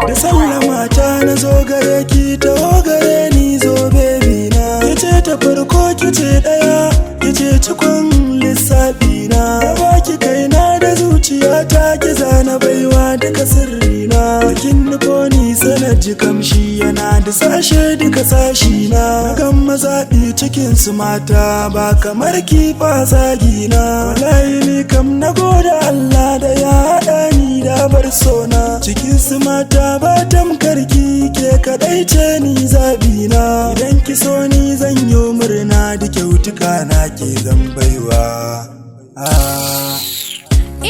Da sallama ta na zo gare ki, taho gare ni zo baby na. Kice ta farko kice daya, kice cikon lissafi na. Na baki kaina da zuciyata, ki zana baiwa duka sirri na. Kin nufo ni sanar ji kamshi yana da sashe duka sashi na. Kan mazaɓi cikin su mata ba kamar ki fa zagi na. Wallahi ni kam na gode Allah da ya haɗa ni da bar sona. Cikin su mata ba tamkarki, ke kadai ce ni zabi na. Idan ki so ni zan yi murna, da kyautuka na ke zan baiwa.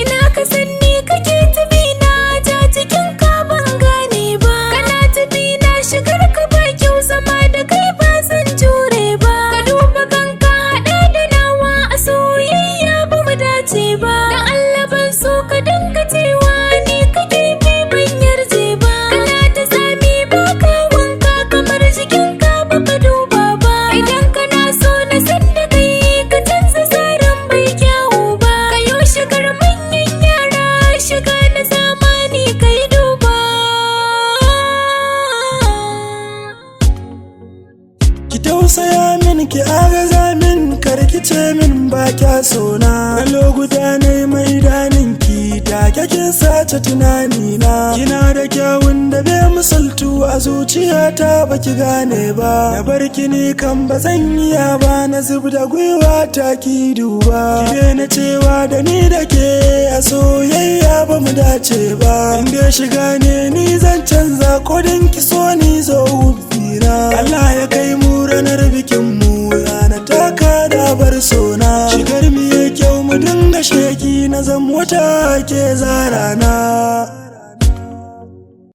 Ina ka sanni kake tafi na, ja cikin ka ban gane ba. Kana tafi na shigar ka ba kyau, zama da kai ba zan jure ba. Ka duba kanka haɗa da nawa, a soyayya ba mu dace ba. Dan Allah ban so ka dinga cewa ni kake bi ban yarje ba. Kana ta sami ba ka wanka, kamar jikin ka ba ka duba ba. Idan kana so na san da kai, ka canza tsarin bai kyawu ba. Kayo shigar manyan yara, shiga na zamani kai duba. Ki tausaya min, ki agaza min, karkice min ba kya sona. Kalo guda ne mai danin ki, take kin sace tunani na. Kina da kyawun da bai misaltu a zuciyata baki gane ba. Na bar ki ni kan ba zan iya ba, na zub da gwiwa ta ki duba. Ki daina cewa da ni da ke a soyayya ba mu dace ba. Inda shiga ne ni zan canza, ko dan ki so ni zo wufina. Allah ya kai mu ranar bikin mu, yana taka da bar sona. Shigar mu ya kyau mu dinga sheki, na zan wata ke zarana.